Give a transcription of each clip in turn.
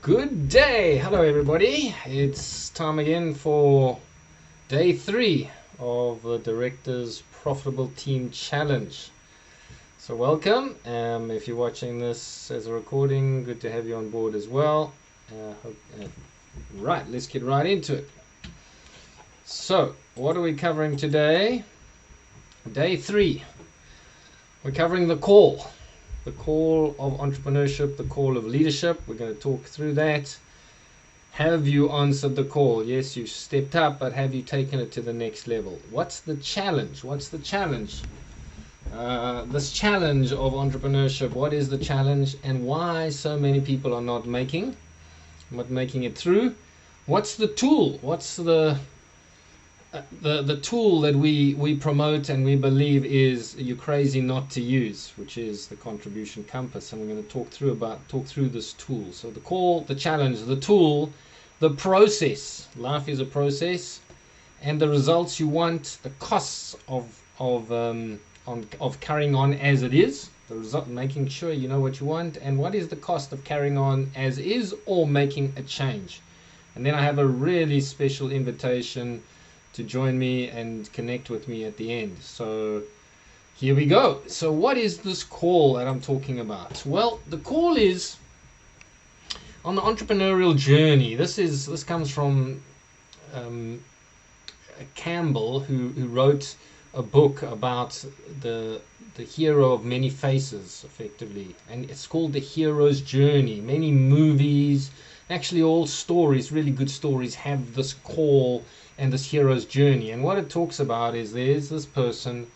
Good day. Hello, everybody. It's time again for day 3 of the Director's Profitable Team Challenge. So welcome. If you're watching this as a recording, good to have you on board as well. Right, let's get right into it. So, what are we covering today? Day 3. We're covering the call of entrepreneurship, the call of leadership. We're going to talk through that. Have you answered the call? Yes, you stepped up, but have you taken it to the next level? What's the challenge? This challenge of entrepreneurship, what is the challenge, and why so many people are not making it through? What's the tool? What's the tool that we promote and we believe is you're crazy not to use, which is the contribution compass, and we're going to talk through this tool. So the call, the challenge, the tool, the process. Life is a process, and the results you want, the costs of carrying on as it is, the result, making sure you know what you want, and what is the cost of carrying on as is or making a change. And then I have a really special invitation to join me and connect with me at the end. So here we go. So what is this call that I'm talking about? Well, the call is on the entrepreneurial journey. This comes from Campbell, who wrote a book about the hero of many faces, effectively, and it's called The Hero's Journey. Many movies, actually all stories, really good stories, have this call and this hero's journey. And what it talks about is there's this person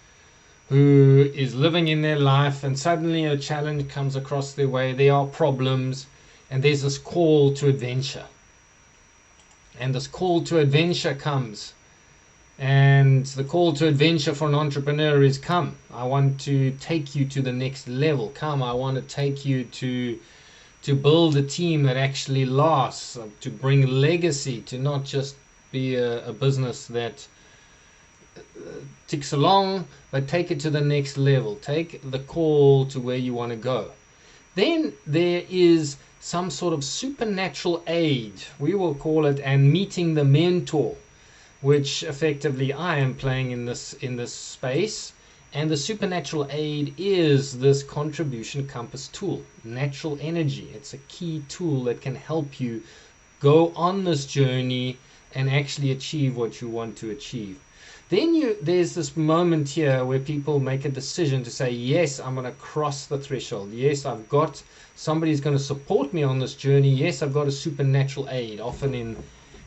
who is living in their life, and suddenly a challenge comes across their way. There are problems, and there's this call to adventure. And this call to adventure comes. And the call to adventure for an entrepreneur is, come, I want to take you to the next level. Come, I want to take you to build a team that actually lasts, to bring legacy, to not just be a business that ticks along, but take it to the next level. Take the call to where you want to go. Then there is some sort of supernatural aid, we will call it, and meeting the mentor, which effectively I am playing in this space. And the supernatural aid is this contribution compass tool, natural energy. It's a key tool that can help you go on this journey and actually achieve what you want to achieve. Then there's this moment here where people make a decision to say, yes, I'm going to cross the threshold. Yes, I've got somebody's going to support me on this journey. Yes, I've got a supernatural aid. Often in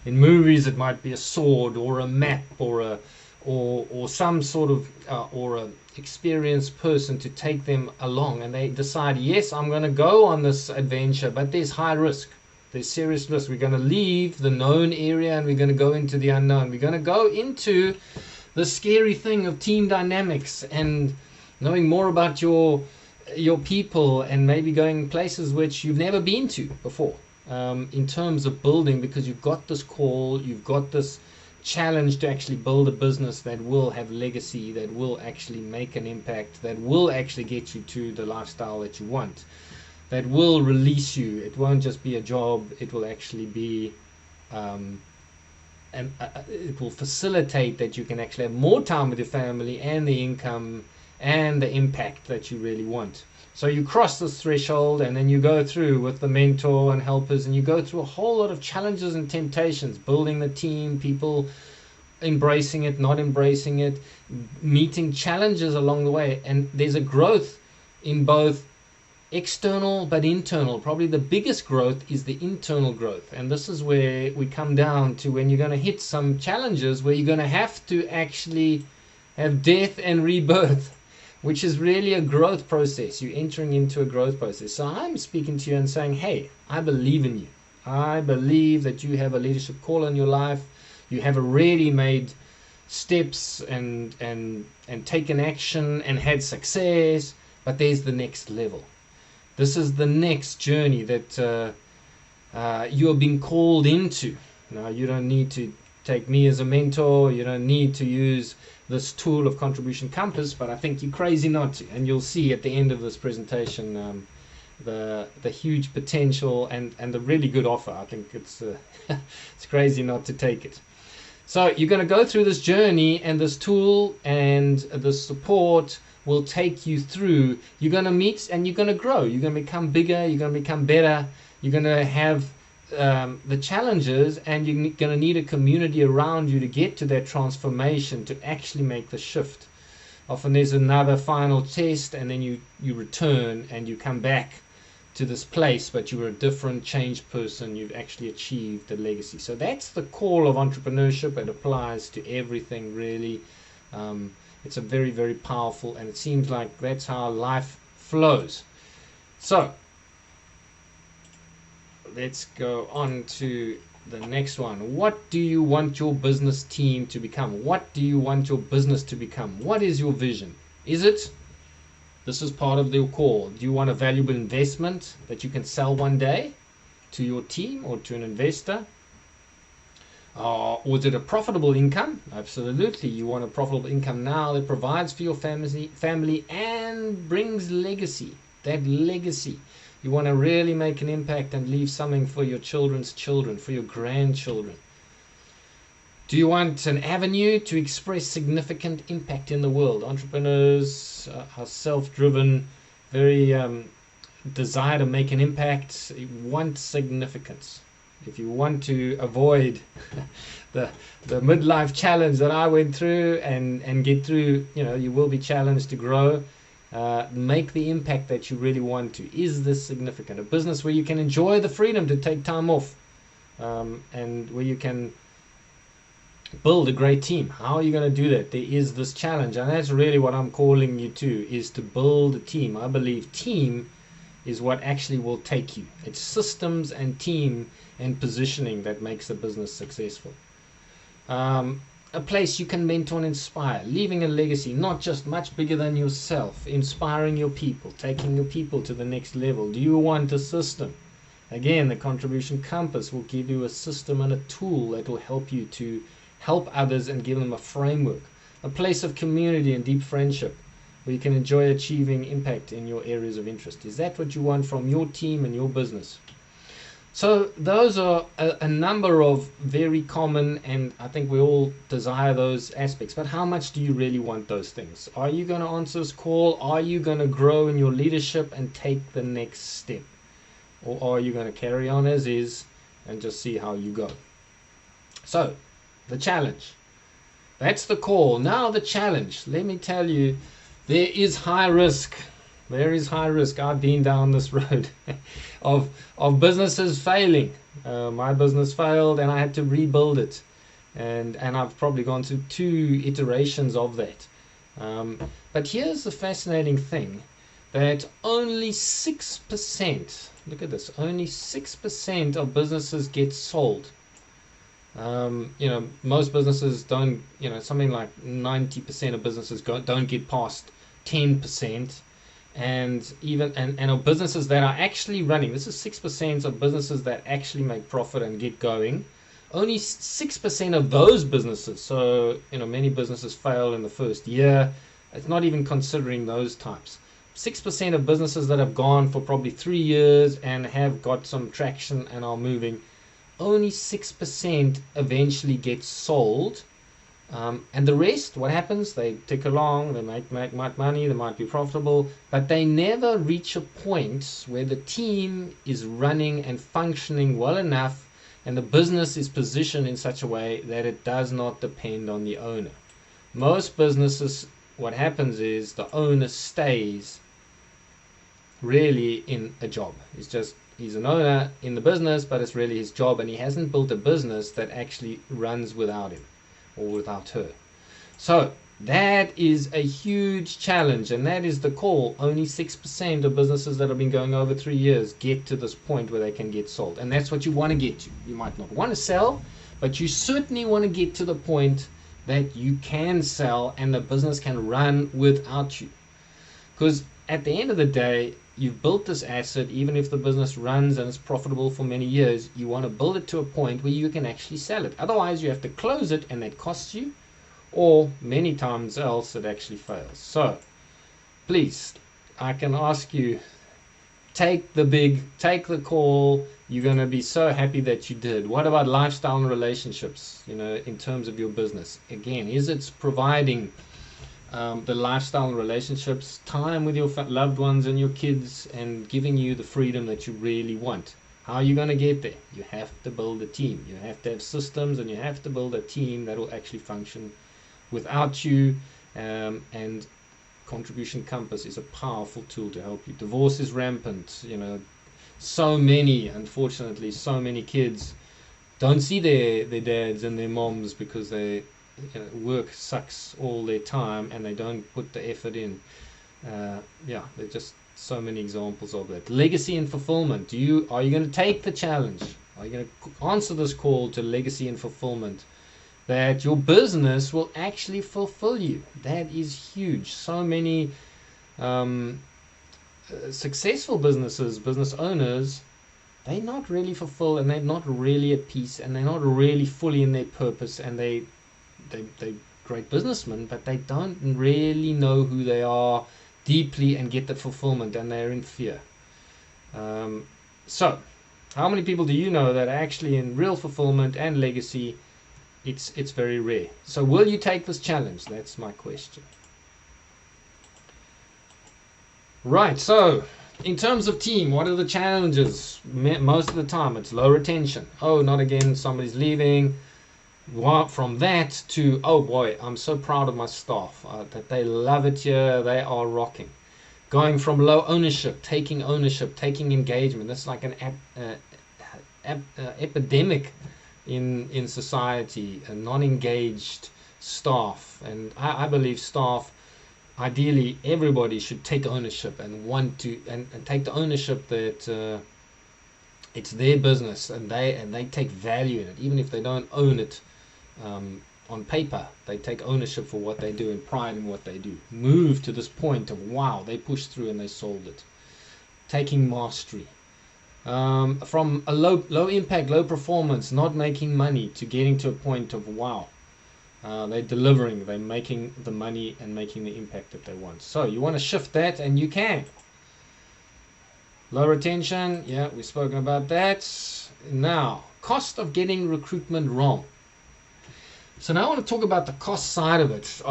movies, it might be a sword or a map or some sort of or a experienced person to take them along, and they decide, yes, I'm going to go on this adventure, but there's high risk. There's serious risk. We're going to leave the known area and we're going to go into the unknown. We're going to go into the scary thing of team dynamics and knowing more about your people, and maybe going places which you've never been to before, in terms of building, because you've got this call, you've got this challenge to actually build a business that will have legacy, that will actually make an impact, that will actually get you to the lifestyle that you want, that will release you. It won't just be a job, it will actually be it will facilitate that you can actually have more time with your family and the income and the impact that you really want. So you cross this threshold, and then you go through with the mentor and helpers, and you go through a whole lot of challenges and temptations, building the team, people embracing it, not embracing it, meeting challenges along the way. And there's a growth in both external but internal. Probably the biggest growth is the internal growth, and this is where we come down to when you're going to hit some challenges where you're going to have to actually have death and rebirth, which is really a growth process. You're entering into a growth process. So I'm speaking to you and saying, hey, I believe in you. I believe that you have a leadership call in your life. You have already made steps and taken action and had success, but there's the next level. This is the next journey that you are being called into. Now, you don't need to take me as a mentor. You don't need to use this tool of contribution compass, but I think you're crazy not to. And you'll see at the end of this presentation the huge potential and the really good offer. I think it's it's crazy not to take it. So you're going to go through this journey, and this tool and this support will take you through. You're going to meet and you're going to grow. You're going to become bigger. You're going to become better. You're going to have the challenges, and you're going to need a community around you to get to that transformation, to actually make the shift. Often there's another final test, and then you return and you come back to this place, but you were a different, changed person. You've actually achieved a legacy. So that's the call of entrepreneurship. It applies to everything, really. It's a very, very powerful, and it seems like that's how life flows. So let's go on to the next one. What do you want your business team to become? What do you want your business to become? What is your vision? Is it, this is part of the call, do you want a valuable investment that you can sell one day to your team or to an investor? Or is it a profitable income? Absolutely. You want a profitable income now that provides for your family and brings legacy. That legacy. You want to really make an impact and leave something for your children's children, for your grandchildren. Do you want an avenue to express significant impact in the world? Entrepreneurs are self-driven, very desire to make an impact, want significance. If you want to avoid the midlife challenge that I went through and get through, you will be challenged to grow. Make the impact that you really want to. Is this significant? A business where you can enjoy the freedom to take time off, and where you can build a great team. How are you going to do that? There is this challenge, and that's really what I'm calling you to, is to build a team. I believe team is what actually will take you. It's systems and team and positioning that makes the business successful. A place you can mentor and inspire, leaving a legacy, not just much bigger than yourself, inspiring your people, taking your people to the next level. Do you want a system? Again, the contribution compass will give you a system and a tool that will help you to help others and give them a framework. A place of community and deep friendship where you can enjoy achieving impact in your areas of interest. Is that what you want from your team and your business? So those are a number of very common, and I think we all desire those aspects. But how much do you really want those things? Are you going to answer this call? Are you going to grow in your leadership and take the next step? Or are you going to carry on as is and just see how you go? So, the challenge. That's the call. Now the challenge. Let me tell you, there is high risk. There is high risk. I've been down this road of businesses failing. My business failed and I had to rebuild it. And I've probably gone through 2 iterations of that. But here's the fascinating thing, that only 6%, look at this, only 6% of businesses get sold. Most businesses don't, something like 90% of businesses don't get past 10%. And even of businesses that are actually running, this is 6% of businesses that actually make profit and get going. Only 6% of those businesses, so many businesses fail in the first year. It's not even considering those types. 6% of businesses that have gone for probably 3 years and have got some traction and are moving, only 6% eventually get sold. And the rest, what happens? They tick along, they make money, they might be profitable, but they never reach a point where the team is running and functioning well enough and the business is positioned in such a way that it does not depend on the owner. Most businesses, what happens is the owner stays really in a job. He's an owner in the business, but it's really his job, and he hasn't built a business that actually runs without him or without her. So that is a huge challenge, and that is the call. Only 6% of businesses that have been going over 3 years get to this point where they can get sold, and that's what you want to get to. You might not want to sell, but you certainly want to get to the point that you can sell and the business can run without you. Because at the end of the day, you've built this asset. Even if the business runs and is profitable for many years, you want to build it to a point where you can actually sell it. Otherwise, you have to close it, and that costs you, or many times else it actually fails. So please, I can ask you, take the call. You're going to be so happy that you did. What about lifestyle and relationships, in terms of your business? Again, is it providing the lifestyle and relationships, time with your loved ones and your kids, and giving you the freedom that you really want? How are you going to get there? You have to build a team. You have to have systems, and you have to build a team that will actually function without you. And Contribution Compass is a powerful tool to help you. Divorce is rampant. Unfortunately, so many kids don't see their dads and their moms because work sucks all their time and they don't put the effort in. They're just so many examples of that. Legacy and fulfillment. Are you going to take the challenge? Are you going to answer this call to legacy and fulfillment, that your business will actually fulfill you? That is huge. So many successful business owners, they're not really fulfilled, and they're not really at peace, and they're not really fully in their purpose, and they're great businessmen, but they don't really know who they are deeply and get the fulfillment, and they're in fear. So how many people do you know that are actually in real fulfillment and legacy? It's very rare. So will you take this challenge? That's my question. Right, so in terms of team, what are the challenges? Most of the time it's low retention. Oh, not again, somebody's leaving. From that to, oh boy, I'm so proud of my staff, that they love it here, they are rocking. Going from low ownership, taking engagement. That's like an epidemic in society, a non-engaged staff. And I believe staff, ideally everybody should take ownership and want to and take the ownership that it's their business, and they take value in it, even if they don't own it on paper. They take ownership for what they do and pride in what they do. Move to this point of, wow, they pushed through and they solved it. Taking mastery. From a low impact, low performance, not making money, to getting to a point of, wow, they're delivering, they're making the money and making the impact that they want. So you want to shift that, and you can. Low retention, yeah, we've spoken about that. Now, cost of getting recruitment wrong. So now I want to talk about the cost side of it.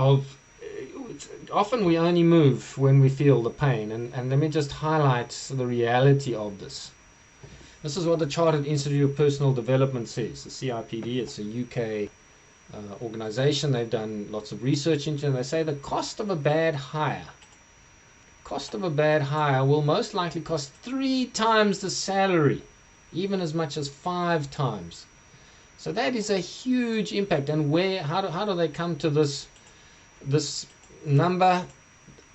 Often we only move when we feel the pain, and let me just highlight the reality of this. This is what the Chartered Institute of Personal Development says, the CIPD. It's a UK organization. They've done lots of research into it, and they say the cost of a bad hire will most likely cost 3 times the salary, even as much as 5 times. So that is a huge impact. And how do they come to this number?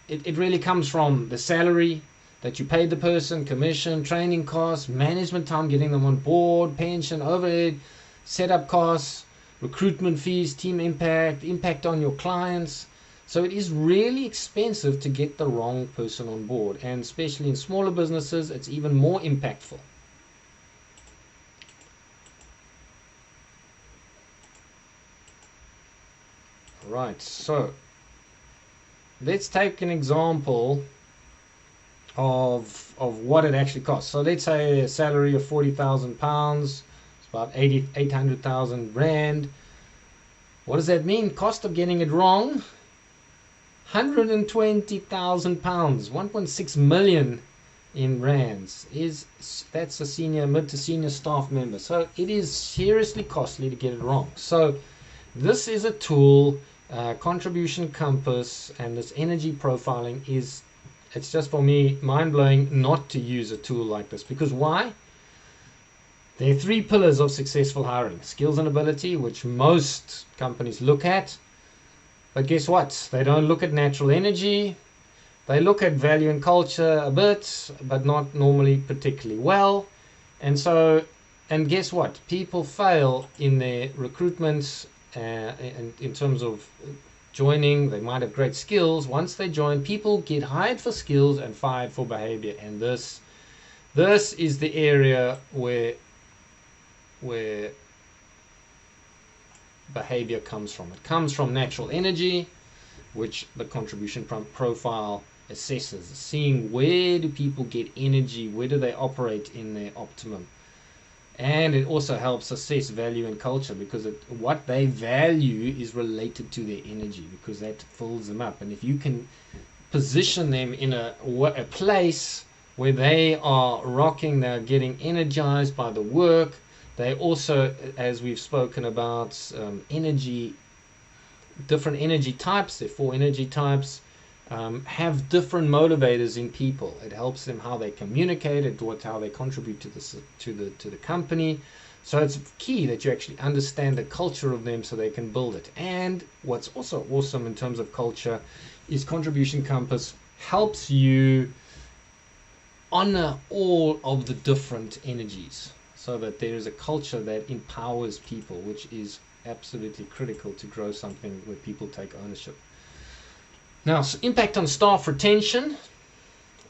It really comes from the salary that you paid the person, commission, training costs, management time, getting them on board, pension, overhead, setup costs, recruitment fees, team impact on your clients. So it is really expensive to get the wrong person on board, and especially in smaller businesses, it's even more impactful. Right, so let's take an example of what it actually costs. So let's say a salary of £40,000, it's about 800,000 rand. What does that mean? Cost of getting it wrong, £120,000, 1.6 million in rands. That's a mid to senior staff member. So it is seriously costly to get it wrong. So this is a tool, Contribution Compass, and this energy profiling it's just, for me, mind-blowing not to use a tool like this. Because why? There are 3 pillars of successful hiring: skills and ability, which most companies look at. But guess what? They don't look at natural energy. They look at value and culture a bit, but not normally particularly well. And guess what? People fail in their recruitment, and in terms of joining. They might have great skills. Once they join, people get hired for skills and fired for behavior. And this is the area where behavior comes from. It comes from natural energy, which the contribution profile assessors, seeing where do people get energy, where do they operate in their optimum. And it also helps assess value and culture, because what they value is related to their energy, because that fills them up. And if you can position them in a place where they are rocking, they're getting energized by the work. They also, as we've spoken about, different energy types, there are 4 energy types, have different motivators in people. It helps them how they communicate, how they contribute to the company. So it's key that you actually understand the culture of them so they can build it. And what's also awesome in terms of culture is Contribution Compass helps you honor all of the different energies, so that there is a culture that empowers people, which is absolutely critical to grow something where people take ownership. Now, impact on staff retention.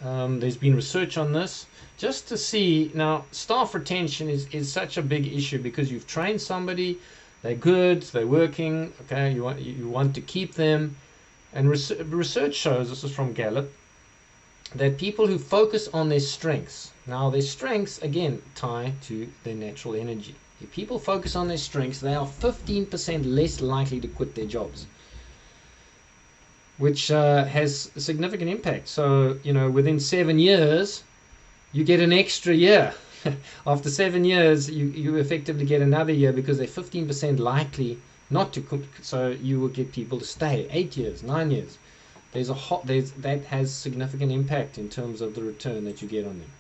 There's been research on this, just to see. Now, staff retention is such a big issue, because you've trained somebody, they're good, they're working, okay, you want to keep them. And research shows, this is from Gallup, that people who focus on their strengths, now their strengths again tie to their natural energy. If people focus on their strengths, they are 15% less likely to quit their jobs, which has a significant impact. So, within 7 years, you get an extra year. After 7 years, you effectively get another year, because they're 15% likely not to quit. So you will get people to stay 8 years, 9 years. That has significant impact in terms of the return that you get on them.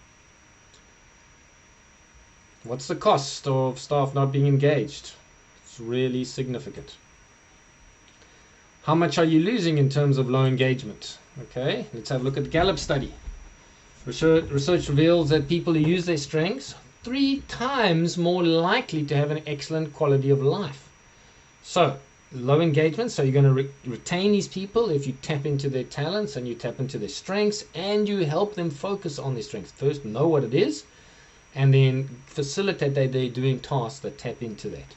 What's the cost of staff not being engaged? It's really significant. How much are you losing in terms of low engagement? Okay, let's have a look at the Gallup study. Research reveals that people who use their strengths 3 times more likely to have an excellent quality of life. So, low engagement, so you're going to retain these people if you tap into their talents and you tap into their strengths, and you help them focus on their strengths. First, know what it is, and then facilitate that they're doing tasks that tap into that.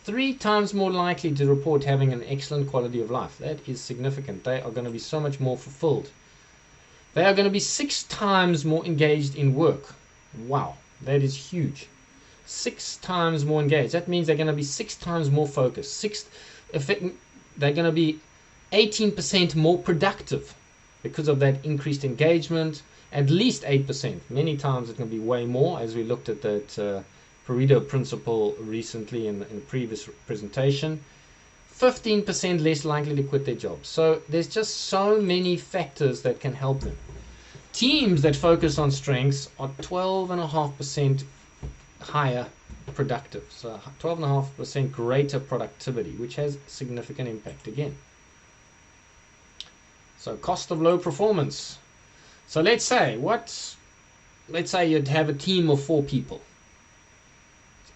3 times more likely to report having an excellent quality of life. That is significant. They are going to be so much more fulfilled. They are going to be 6 times more engaged in work. Wow, that is huge. 6 times more engaged. That means they're going to be 6 times more focused. They're going to be 18% more productive because of that increased engagement. At least 8%. Many times it's going to be way more, as we looked at that Pareto principle recently in the previous presentation. 15% less likely to quit their jobs. So there's just so many factors that can help them. Teams that focus on strengths are 12.5% higher productive. So 12.5% greater productivity, which has significant impact again. So cost of low performance. So let's say you'd have a team of 4 people.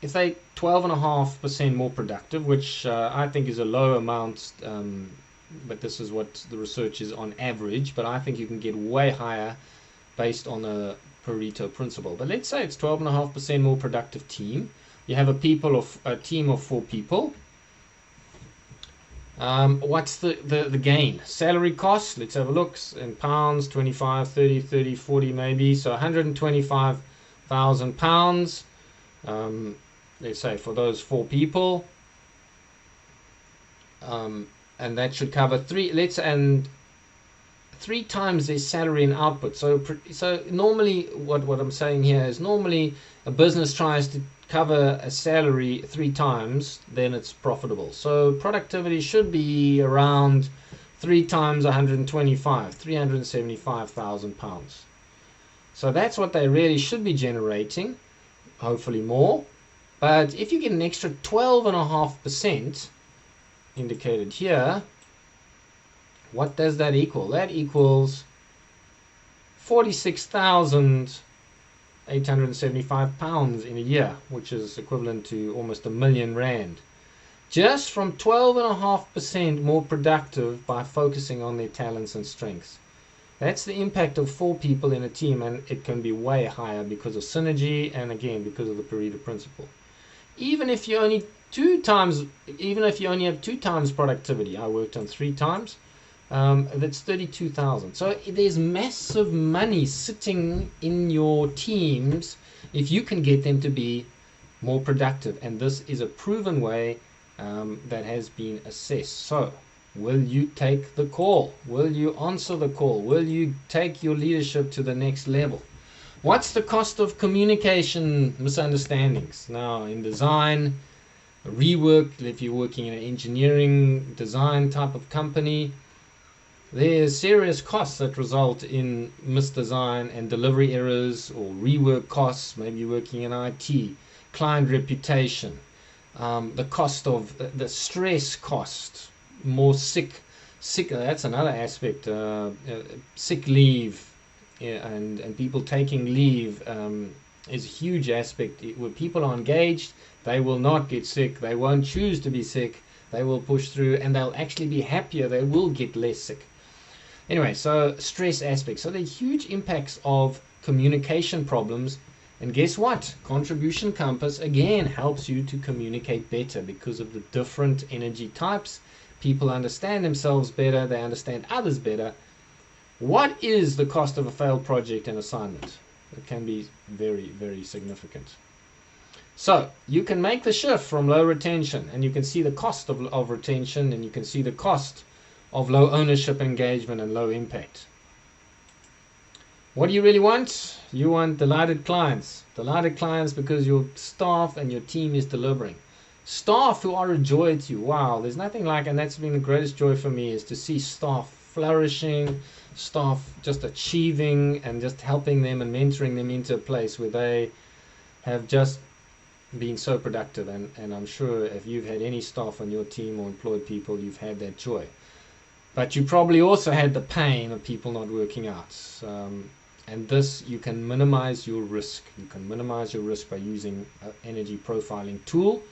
If they 12.5% more productive, which I think is a low amount, but this is what the research is on average, but I think you can get way higher based on a Pareto principle. But let's say it's 12.5% more productive team. You have a team of 4 people. What's the gain? Salary costs, let's have a look, in pounds, 25, 30, 30, 40 maybe, so 125,000 pounds, let's say for those 4 people, and that should cover 3 times their salary and output. So normally what I'm saying here is, normally a business tries to cover a salary 3 times, then it's profitable. So productivity should be around 3 times 125, 375,000 pounds. So that's what they really should be generating, hopefully more. But if you get an extra 12.5% indicated here, what does that equal? That equals 46,875 pounds in a year, which is equivalent to almost R1 million. Just from 12.5% more productive by focusing on their talents and strengths. That's the impact of 4 people in a team, and it can be way higher because of synergy and again because of the Pareto principle. Even if you only have 2 times productivity, I worked on 3 times. That's 32,000. So there's massive money sitting in your teams if you can get them to be more productive. And this is a proven way that has been assessed. So will you take the call? Will you answer the call? Will you take your leadership to the next level? What's the cost of communication misunderstandings? Now, in design, rework, if you're working in an engineering design type of company, there's serious costs that result in misdesign and delivery errors or rework costs. Maybe you're working in IT, client reputation, the cost of the stress cost, more sick. That's another aspect. Sick leave and people taking leave is a huge aspect. When people are engaged, they will not get sick. They won't choose to be sick. They will push through, and they'll actually be happier. They will get less sick. Anyway, so stress aspects. So the huge impacts of communication problems. And guess what? Contribution compass again helps you to communicate better because of the different energy types. People understand themselves better. They understand others better. What is the cost of a failed project and assignment? It can be very, very significant. So you can make the shift from low retention, and you can see the cost of retention, and you can see the cost of low ownership engagement and low impact. What do you really want? You want delighted clients. Delighted clients because your staff and your team is delivering. Staff who are a joy to you. Wow, there's nothing like, and that's been the greatest joy for me, is to see staff flourishing, staff just achieving and just helping them and mentoring them into a place where they have just been so productive. And I'm sure if you've had any staff on your team or employed people, you've had that joy. But you probably also had the pain of people not working out. And this, you can minimize your risk. You can minimize your risk by using an energy profiling tool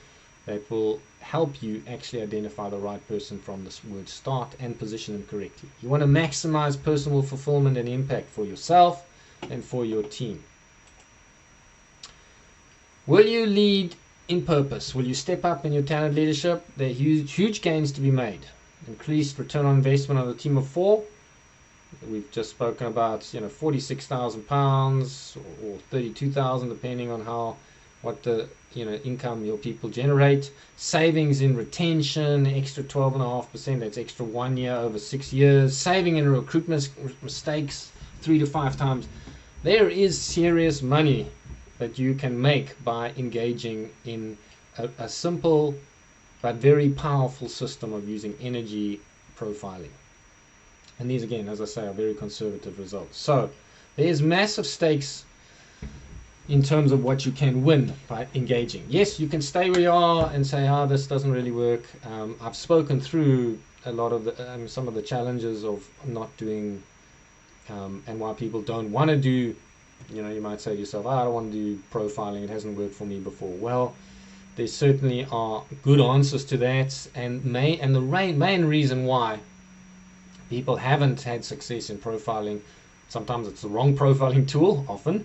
that will help you actually identify the right person from this word start and position them correctly. You want to maximize personal fulfillment and impact for yourself and for your team. Will you lead in purpose? Will you step up in your talent leadership? There are huge gains to be made. Increased return on investment on a team of 4. We've just spoken about, £46,000 or 32,000, depending on what the income your people generate. Savings in retention, extra 12.5%. That's extra 1 year over 6 years. Saving in recruitment mistakes 3 to 5 times. There is serious money that you can make by engaging in a simple but very powerful system of using energy profiling. And these, again, as I say, are very conservative results. So there's massive stakes in terms of what you can win by engaging. Yes, you can stay where you are and say, this doesn't really work. I've spoken through a lot of some of the challenges of not doing and why people don't want to do, you might say to yourself, I don't want to do profiling. It hasn't worked for me before. Well, there certainly are good answers to that, and the main reason why people haven't had success in profiling, sometimes it's the wrong profiling tool, often.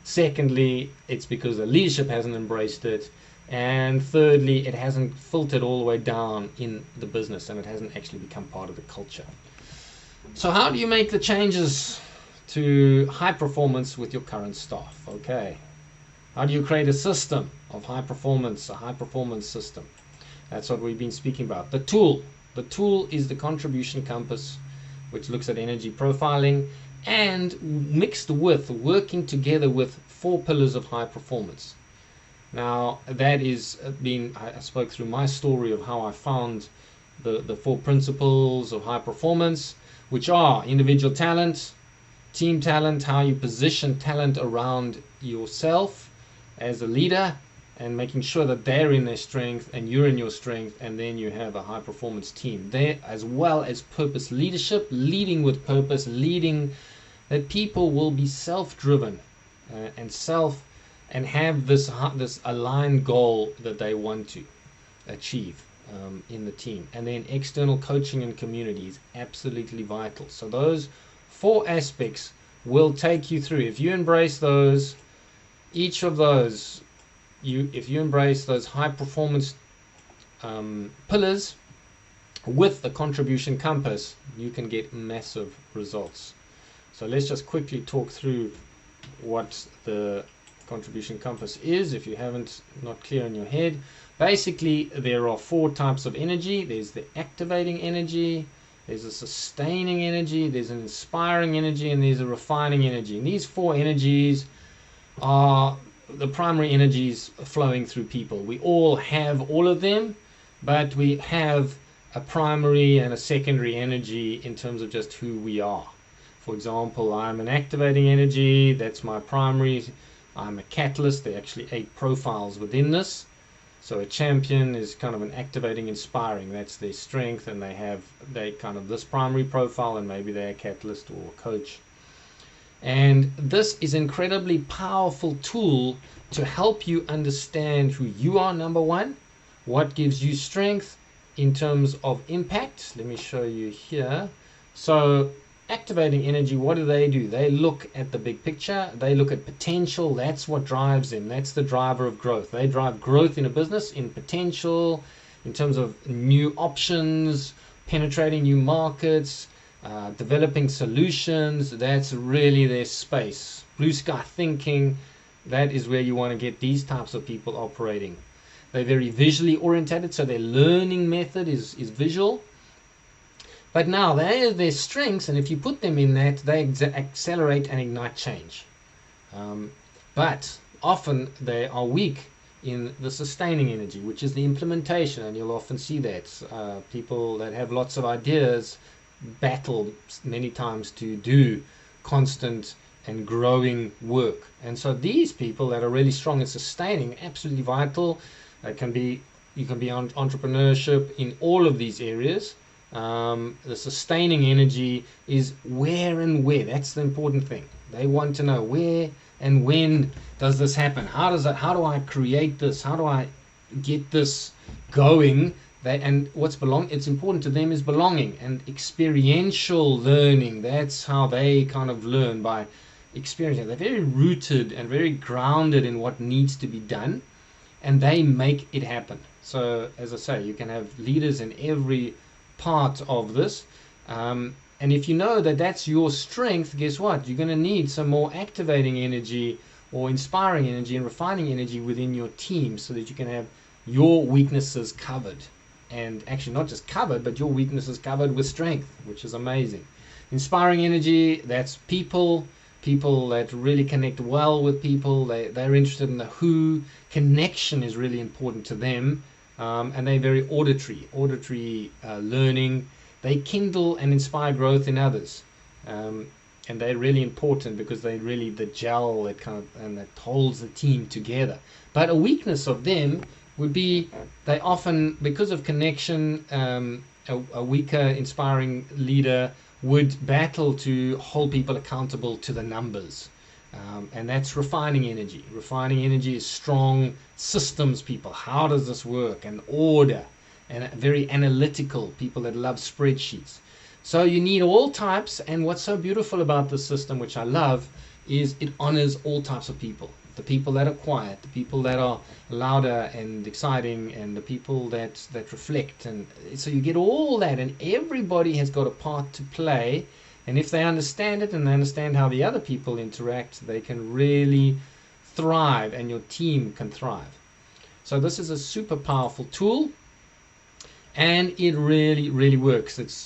Secondly, it's because the leadership hasn't embraced it, and thirdly, it hasn't filtered all the way down in the business, and it hasn't actually become part of the culture. So how do you make the changes to high performance with your current staff? Okay. How do you create a system of high performance, a high performance system? That's what we've been speaking about. The tool is the contribution compass, which looks at energy profiling and mixed with, working together with 4 pillars of high performance. Now, that is I spoke through my story of how I found the 4 principles of high performance, which are individual talent, team talent, how you position talent around yourself as a leader, and making sure that they're in their strength and you're in your strength, and then you have a high performance team there, as well as purpose leadership, leading with purpose, leading that people will be self-driven and have this aligned goal that they want to achieve in the team. And then external coaching and community is absolutely vital. So those 4 aspects will take you through. If you embrace those, each of those, if you embrace those high performance pillars, with the contribution compass, you can get massive results. So let's just quickly talk through what the contribution compass is, if you haven't, not clear in your head. Basically, there are 4 types of energy. There's the activating energy, there's a sustaining energy, there's an inspiring energy, and there's a refining energy. And these 4 energies are the primary energies flowing through people. We all have all of them, but we have a primary and a secondary energy in terms of just who we are. For example, I'm an activating energy, that's my primary. I'm a catalyst. There are actually 8 profiles within this. So a champion is kind of an activating, inspiring. That's their strength, and they kind of this primary profile, and maybe they're a catalyst or a coach. And this is an incredibly powerful tool to help you understand who you are, number one, what gives you strength in terms of impact. Let me show you here. So activating energy, what do? They look at the big picture. They look at potential. That's what drives them. That's the driver of growth. They drive growth in a business in potential, in terms of new options, penetrating new markets, developing solutions. That's really their space. Blue sky thinking, that is where you want to get these types of people operating. They're very visually oriented, so their learning method is visual. But now they are their strengths, and if you put them in that, they accelerate and ignite change. But often they are weak in the sustaining energy, which is the implementation, and you'll often see that people that have lots of ideas battle many times to do constant and growing work. And so these people that are really strong in sustaining, absolutely vital. You can be on entrepreneurship in all of these areas. The sustaining energy is where and where. That's the important thing. They want to know where and when does this happen. How do I create this? How do I get this going? And it's important to them is belonging and experiential learning. That's how they kind of learn, by experiencing. They're very rooted and very grounded in what needs to be done, and they make it happen. So as I say, you can have leaders in every part of this, and if you know that that's your strength, guess what? You're going to need some more activating energy or inspiring energy and refining energy within your team, so that you can have your weaknesses covered. And actually not just covered, but your weaknesses covered with strength, which is amazing. Inspiring energy, that's people that really connect well with people. They're interested in the who. Connection is really important to them. And they're very auditory learning. They kindle and inspire growth in others. And they're really important because they're really the gel that that holds the team together. But a weakness of them would be they often, because of connection, a weaker inspiring leader would battle to hold people accountable to the numbers. And that's refining energy. Refining energy is strong systems people. How does this work? And order. And very analytical people that love spreadsheets. So you need all types. And what's so beautiful about this system, which I love, is it honors all types of people. The people that are quiet, the people that are louder and exciting, and the people that reflect. And so you get all that, and everybody has got a part to play. And if they understand it and they understand how the other people interact, they can really thrive, and your team can thrive. So this is a super powerful tool, and it really, really works. Its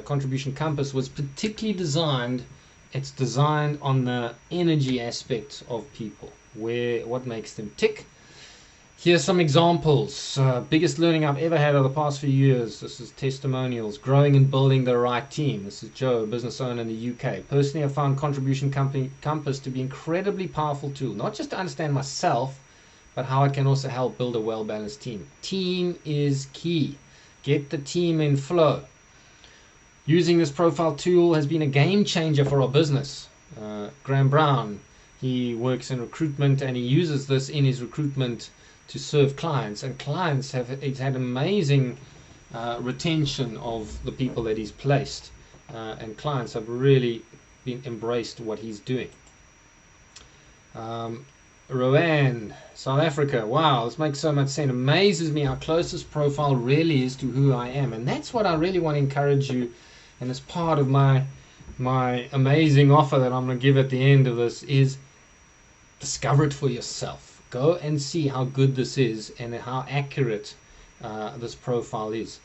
contribution compass was particularly designed. It's designed on the energy aspect of people, what makes them tick. Here's some examples. Biggest learning I've ever had over the past few years. This is testimonials. Growing and building the right team. This is Joe, a business owner in the UK. Personally, I found contribution compass to be an incredibly powerful tool, not just to understand myself, but how it can also help build a well-balanced team. Team is key. Get the team in flow. Using this profile tool has been a game changer for our business. Graham Brown, he works in recruitment, and he uses this in his recruitment to serve clients. And clients he's had amazing retention of the people that he's placed. And clients have really embraced what he's doing. Rowan, South Africa. Wow, this makes so much sense. Amazes me how close this profile really is to who I am, and that's what I really want to encourage you. And as part of my amazing offer that I'm going to give at the end of this is discover it for yourself. Go and see how good this is and how accurate this profile is.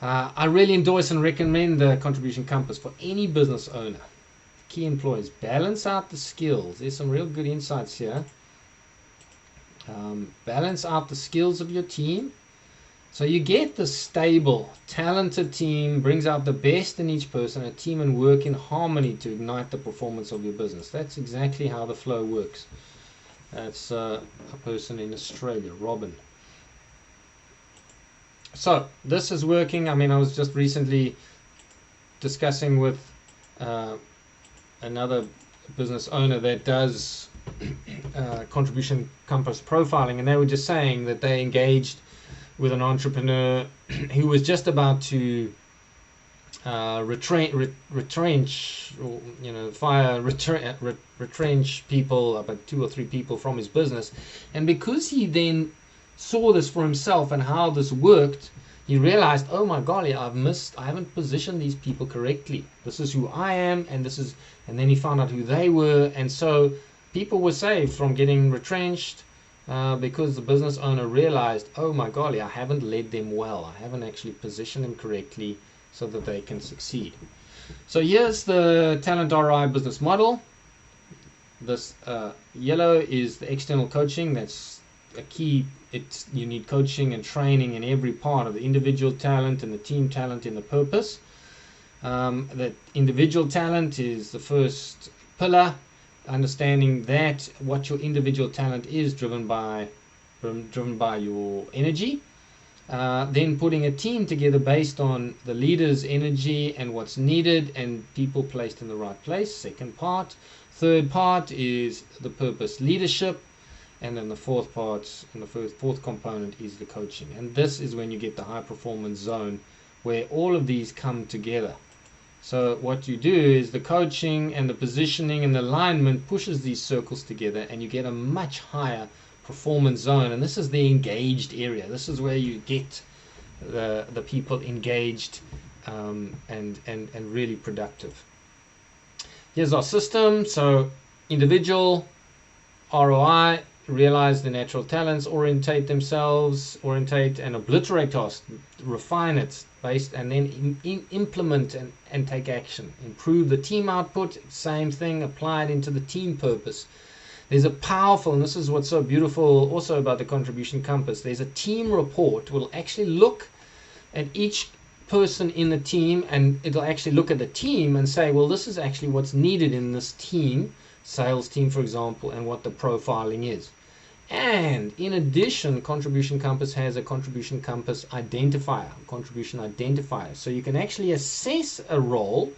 I really endorse and recommend the contribution compass for any business owner. Key employees, balance out the skills. There's some real good insights here. Balance out the skills of your team. So you get the stable, talented team, brings out the best in each person, a team and work in harmony to ignite the performance of your business. That's exactly how the flow works. That's a person in Australia, Robin. So this is working. I mean, I was just recently discussing with another business owner that does contribution compass profiling, and they were just saying that they engaged with an entrepreneur who was just about to retrench, or, retrench people, about 2 or 3 people from his business. And because he then saw this for himself and how this worked, he realized, oh my golly, I haven't positioned these people correctly. This is who I am, and then he found out who they were, and so people were saved from getting retrenched because the business owner realized, oh my golly, I haven't led them well. I haven't actually positioned them correctly so that they can succeed. So here's the talent ROI business model. This yellow is the external coaching. That's a key. You need coaching and training in every part of the individual talent and the team talent in the purpose. That individual talent is the first pillar. Understanding that what your individual talent is driven by your energy. Then putting a team together based on the leader's energy and what's needed and people placed in the right place. Second part. Third part is the purpose leadership. And then the fourth part and the fourth component is the coaching. And this is when you get the high performance zone where all of these come together. So what you do is the coaching and the positioning and the alignment pushes these circles together, and you get a much higher performance zone. And this is the engaged area. This is where you get the people engaged and really productive. Here's our system. So individual, ROI, realize the natural talents, orientate and obliterate tasks, refine it, and then implement and take action. Improve the team output, same thing, apply it into the team purpose. There's a powerful, and this is what's so beautiful also about the contribution compass, there's a team report. Will actually look at each person in the team, and it'll actually look at the team and say, well, this is actually what's needed in this team, sales team for example, and what the profiling is. And in addition, Contribution Compass has a Contribution Compass identifier, contribution identifier. So you can actually assess a role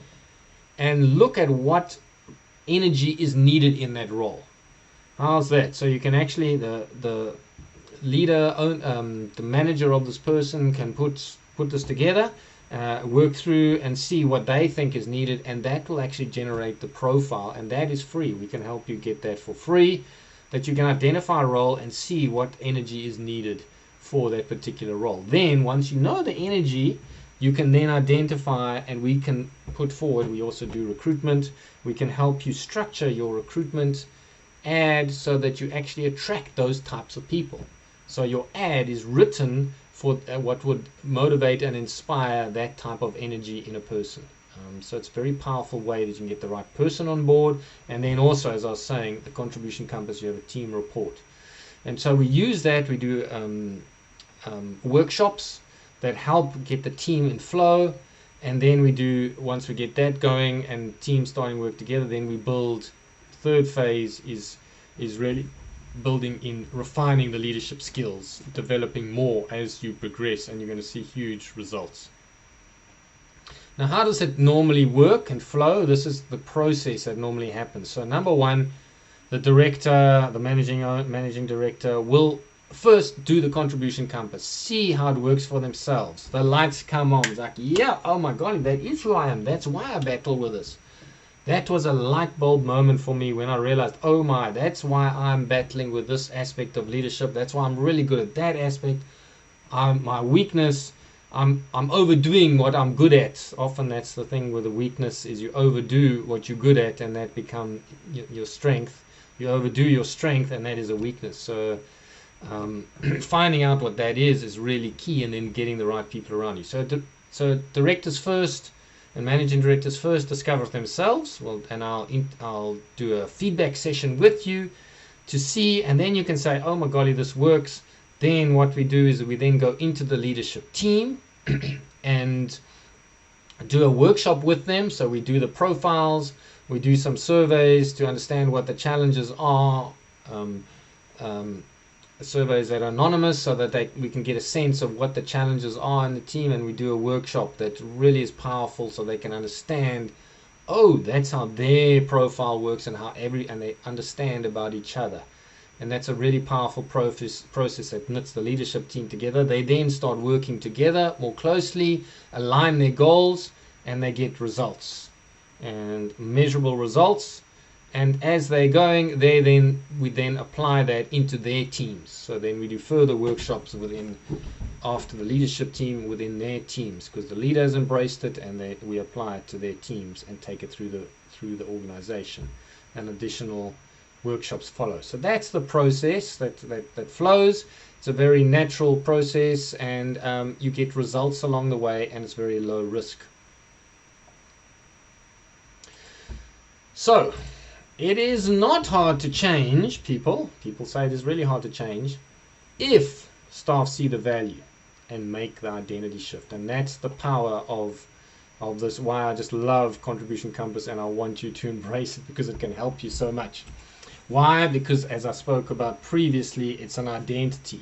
and look at what energy is needed in that role. How's that? So you can actually, the leader, the manager of this person can put this together, work through and see what they think is needed, and that will actually generate the profile, and that is free. We can help you get that for free, that you can identify a role and see what energy is needed for that particular role. Then once you know the energy, you can then identify, and we can put forward, we also do recruitment, we can help you structure your recruitment ad so that you actually attract those types of people. So your ad is written for what would motivate and inspire that type of energy in a person. So it's a very powerful way that you can get the right person on board. And then also, as I was saying, the contribution compass, you have a team report. And so we use that. We do workshops that help get the team in flow. And then we do, once we get that going and teams starting to work together, then we build. Third phase is really building in refining the leadership skills, developing more as you progress, and you're going to see huge results. Now, how does it normally work and flow? This is the process that normally happens. So number one, the director, the managing director will first do the contribution compass, see how it works for themselves. The lights come on. It's like, yeah, oh my God, that is who I am. That's why I battle with this. That was a light bulb moment for me when I realized, oh my, that's why I'm battling with this aspect of leadership. That's why I'm really good at that aspect. My weakness, I'm overdoing what I'm good at. Often that's the thing with a weakness, is you overdo what you're good at, and that becomes your strength. You overdo your strength, and that is a weakness. So finding out what that is really key, and then getting the right people around you. So directors first and managing directors first discover themselves. Well, and I'll do a feedback session with you to see, and then you can say, oh my golly, this works. Then what we do is we then go into the leadership team and do a workshop with them. So we do the profiles, we do some surveys to understand what the challenges are, surveys that are anonymous, so that we can get a sense of what the challenges are in the team, and we do a workshop that really is powerful so they can understand, oh, that's how their profile works, and and they understand about each other. And that's a really powerful process that knits the leadership team together. They then start working together more closely, align their goals, and they get results, and measurable results. And as they're going, we then apply that into their teams. So then we do further workshops after the leadership team within their teams, because the leader has embraced it, and we apply it to their teams and take it through the organization. And additional workshops follow. So that's the process that flows. It's a very natural process, and you get results along the way, and it's very low risk. So it is not hard to change people. People say it is really hard to change if staff see the value and make the identity shift. And that's the power of this, why I just love Contribution Compass, and I want you to embrace it, because it can help you so much. Why? Because, as I spoke about previously, it's an identity.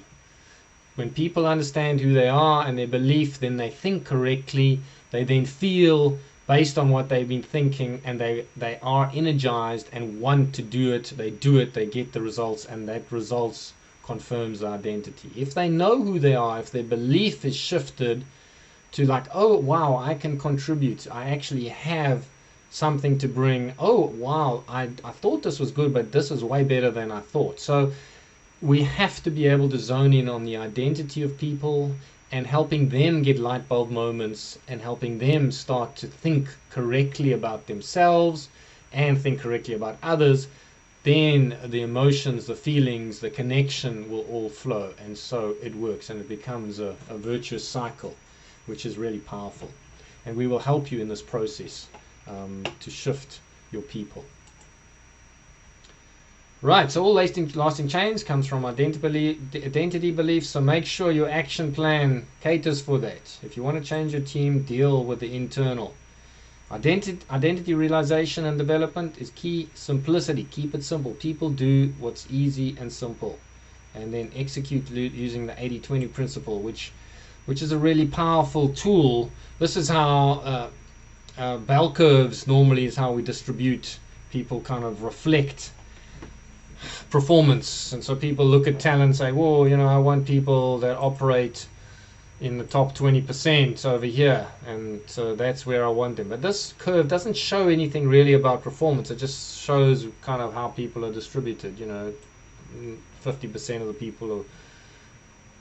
When people understand who they are and their belief, then they think correctly. They then feel based on what they've been thinking, and they are energized and want to do it. They do it, they get the results, and that results confirms the identity. If they know who they are, if their belief is shifted to like, oh wow, I can contribute, I actually have something to bring, oh wow, I thought this was good, but this is way better than I thought. So we have to be able to zone in on the identity of people, and helping them get light bulb moments, and helping them start to think correctly about themselves and think correctly about others. Then the emotions, the feelings, the connection will all flow, and so it works, and it becomes a virtuous cycle, which is really powerful. And we will help you in this process to shift your people. Right, so all lasting change comes from identity beliefs, so make sure your action plan caters for that. If you want to change your team, deal with the internal. Identity realization and development is key. Simplicity, keep it simple. People do what's easy and simple, and then execute using the 80-20 principle, which is a really powerful tool. This is how bell curves normally is how we distribute. People kind of reflect performance, and so people look at talent and say, whoa, I want people that operate in the top 20% over here, and so that's where I want them. But this curve doesn't show anything really about performance. It just shows kind of how people are distributed. 50% of the people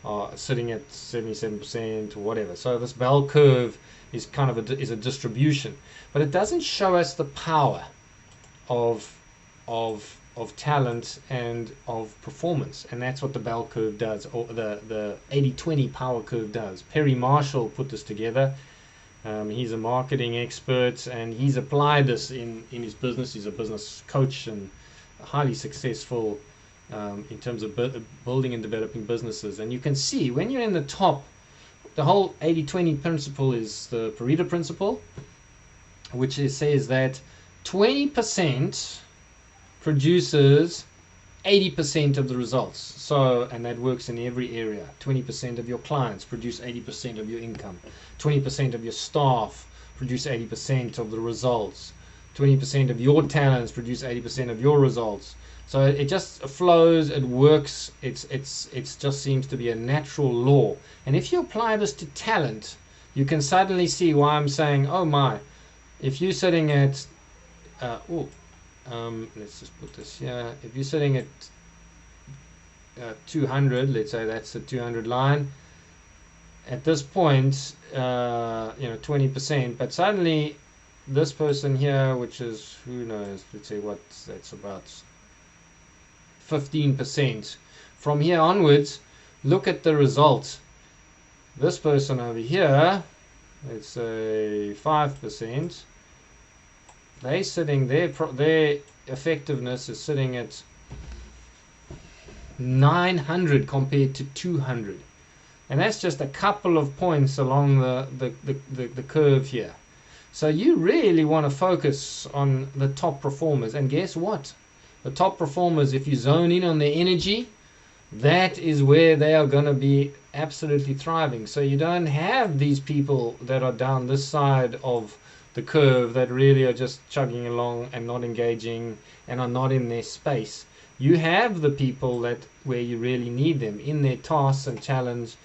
are sitting at 77% or whatever. So this bell curve is kind of a distribution, but it doesn't show us the power of talent and of performance. And that's what the bell curve does, or the 80-20 power curve does. Perry Marshall put this together. He's a marketing expert, and he's applied this in his business. He's a business coach and highly successful in terms of building and developing businesses. And you can see when you're in the top, the whole 80-20 principle is the Pareto principle, which says that 20% produces 80% of the results. So, and that works in every area. 20% of your clients produce 80% of your income. 20% of your staff produce 80% of the results. 20% of your talents produce 80% of your results. So it just flows, it works, it just seems to be a natural law. And if you apply this to talent, you can suddenly see why I'm saying, oh my, if you're sitting at let's just put this here. If you're sitting at 200, let's say that's the 200 line. At this point, 20%, but suddenly this person here, which is, who knows, let's say that's about 15%. From here onwards, look at the result. This person over here, let's say 5%, they sitting their effectiveness is sitting at 900 compared to 200, and that's just a couple of points along the curve here. So you really want to focus on the top performers, and guess what? The top performers, if you zone in on their energy, that is where they are going to be absolutely thriving. So you don't have these people that are down this side of the curve that really are just chugging along and not engaging and are not in their space. You have the people that where you really need them in their tasks and talents,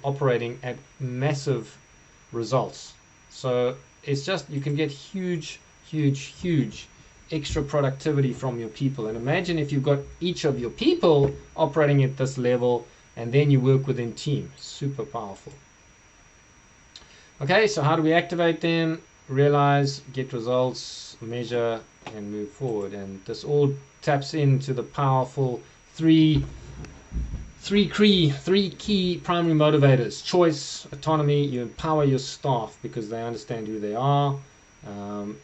operating at massive results. So it's just, you can get huge extra productivity from your people. And imagine if you've got each of your people operating at this level, and then you work within team. Super powerful. Okay, so how do we activate them? Realize, get results, measure, and move forward. And this all taps into the powerful three key primary motivators: choice, autonomy. You empower your staff because they understand who they are.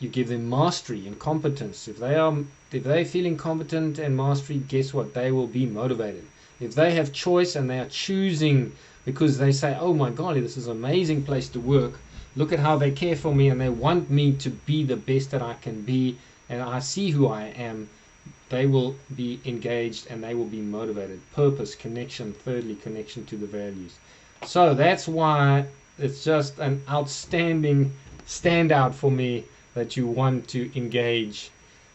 You give them mastery and competence. If they feel incompetent and mastery, guess what? They will be motivated. If they have choice and they are choosing because they say, oh my golly, this is an amazing place to work, look at how they care for me and they want me to be the best that I can be, and I see who I am, they will be engaged and they will be motivated. Purpose, connection, thirdly, connection to the values. So that's why it's just an outstanding standout for me that you want to engage.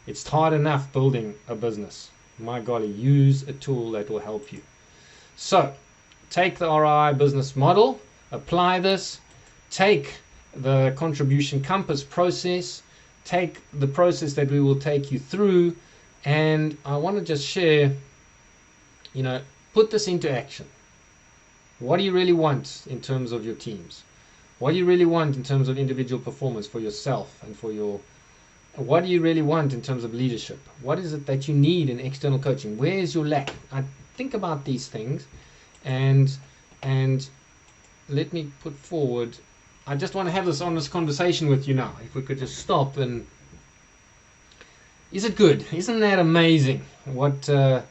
It's hard enough building a business. My golly, use a tool that will help you. So take the ROI business model, apply this, take the contribution compass process, take the process that we will take you through, and I want to just share, put this into action. What do you really want in terms of your teams? What do you really want in terms of individual performance for yourself and for your... What do you really want in terms of leadership? What is it that you need in external coaching? Where is your lack? I think about these things, and let me put forward... I just want to have this honest conversation with you now. If we could just stop and... Is it good? Isn't that amazing? What the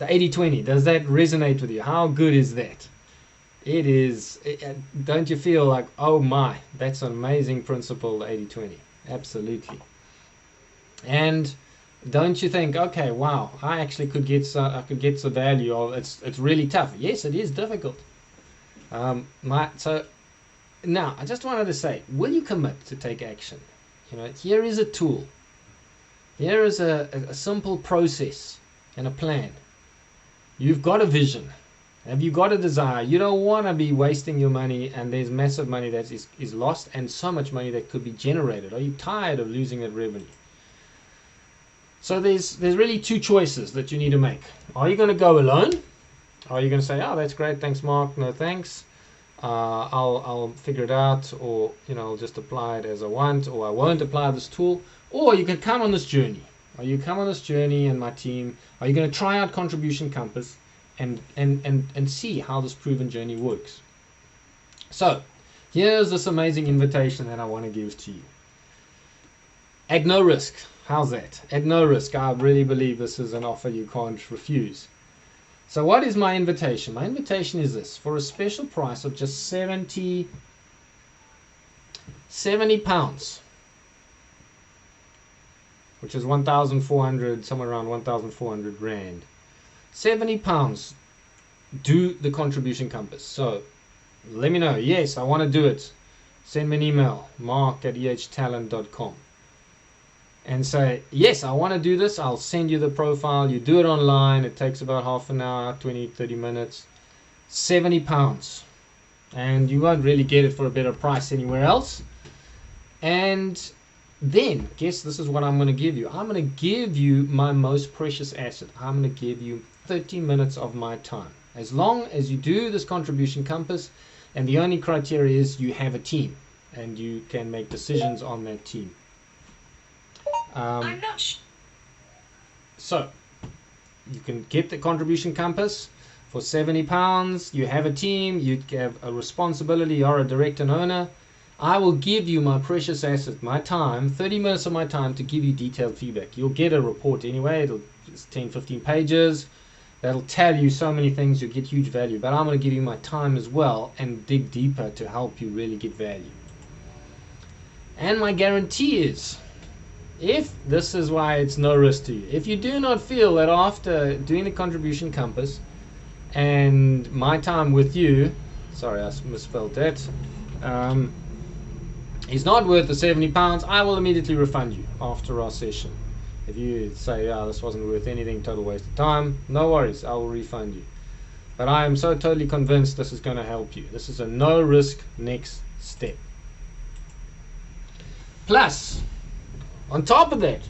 80-20, does that resonate with you? How good is that? It is. Don't you feel like, oh my, that's an amazing principle, the 80-20? Absolutely. And don't you think, okay, wow, I actually could get some value of it's really tough. Yes, it is difficult. So now I just wanted to say, will you commit to take action? Here is a tool. Here is a simple process and a plan. You've got a vision. Have you got a desire? You don't want to be wasting your money, and there's massive money that is lost and so much money that could be generated. Are you tired of losing that revenue? So there's really two choices that you need to make. Are you going to go alone? Are you going to say, oh, that's great, thanks Mark, no thanks, I'll figure it out, or I'll just apply it as I want, or I won't apply this tool? Or you can come on this journey. Are you come on this journey and my team? Are you going to try out Contribution Compass and see how this proven journey works? So here's this amazing invitation that I want to give to you. At no risk. How's that? At no risk. I really believe this is an offer you can't refuse. So what is my invitation? My invitation is this: for a special price of just 70 pounds, which is 1,400, somewhere around 1,400 rand. 70 pounds, do the Contribution Compass. So let me know, yes, I want to do it. Send me an email, mark@ehtalent.com, and say, yes, I want to do this. I'll send you the profile. You do it online. It takes about half an hour, 20-30 minutes. 70 pounds. And you won't really get it for a better price anywhere else. And then guess this is what I'm going to give you. I'm going to give you my most precious asset. I'm going to give you 30 minutes of my time. As long as you do this contribution compass, and the only criteria is you have a team and you can make decisions on that team. I'm not sure. So you can get the contribution compass for £70. You have a team, you have a responsibility, you're a director and owner. I will give you my precious asset, my time, 30 minutes of my time to give you detailed feedback. You'll get a report anyway. It's 10, 15 pages. That'll tell you so many things. You'll get huge value. But I'm going to give you my time as well and dig deeper to help you really get value. And my guarantee is, if this is why it's no risk to you, if you do not feel that after doing the contribution compass and my time with you, sorry, I misspelled that, is not worth the £70, I will immediately refund you after our session. If you say, yeah, this wasn't worth anything, total waste of time, no worries, I will refund you. But I am so totally convinced this is going to help you. This is a no risk next step. Plus, on top of that,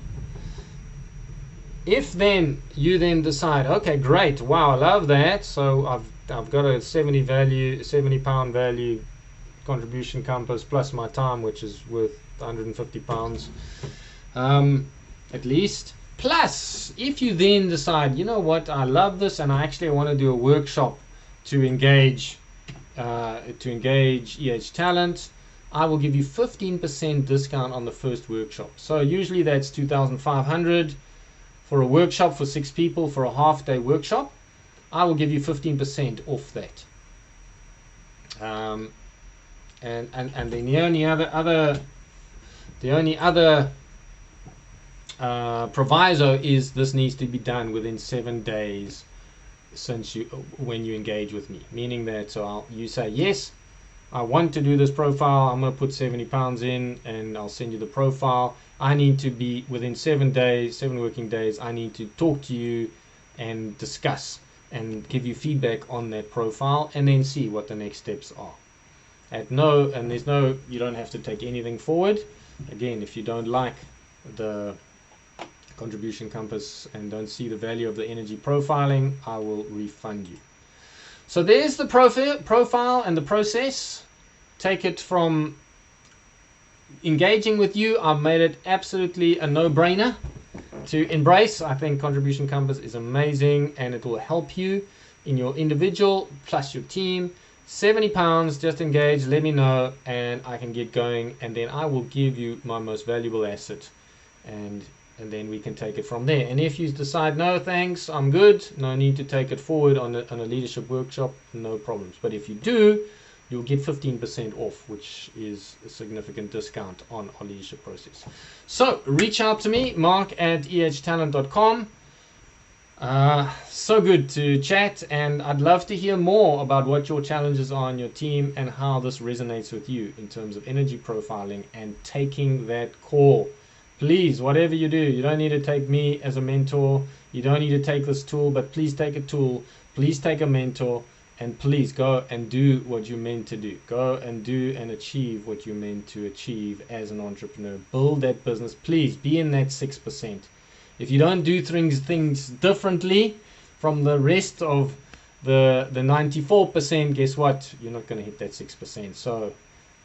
if then you then decide, okay, great, wow, I love that, so I've got a £70 value contribution compass plus my time, which is worth £150 at least. Plus, if you then decide, you know what, I love this and I actually want to do a workshop to engage EH Talent, I will give you 15% discount on the first workshop. So usually that's $2,500 for a workshop for 6 people for a half-day workshop. I will give you 15% off that. And then the only other proviso is this needs to be done within 7 days when you engage with me. Meaning that you say yes, I want to do this profile. I'm going to put £70 in, and I'll send you the profile. I need to be within 7 working days. I need to talk to you and discuss and give you feedback on that profile, and then see what the next steps are. You don't have to take anything forward. Again, if you don't like the contribution compass and don't see the value of the energy profiling, I will refund you. So there's the profile and the process. Take it from engaging with you. I've made it absolutely a no-brainer to embrace. I think contribution compass is amazing, and it will help you in your individual plus your team. £70, just engage, let me know, and I can get going, and then I will give you my most valuable asset, and then we can take it from there. And if you decide, no thanks, I'm good, no need to take it forward on a leadership workshop, no problems. But if you do, you'll get 15% off, which is a significant discount on our leadership process. So reach out to me, mark@ehtalent.com. So good to chat, and I'd love to hear more about what your challenges are on your team and how this resonates with you in terms of energy profiling and taking that call. Please, whatever you do, you don't need to take me as a mentor, you don't need to take this tool, but please take a tool, please take a mentor, and please go and do what you're meant to do. Go and do and achieve what you're meant to achieve as an entrepreneur. Build that business. Please be in that 6%. If you don't do things differently from the rest of the 94%, guess what? You're not going to hit that 6%. So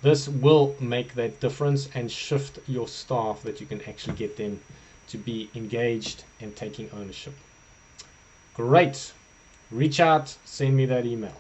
this will make that difference and shift your staff, that you can actually get them to be engaged and taking ownership. Great. Reach out, send me that email.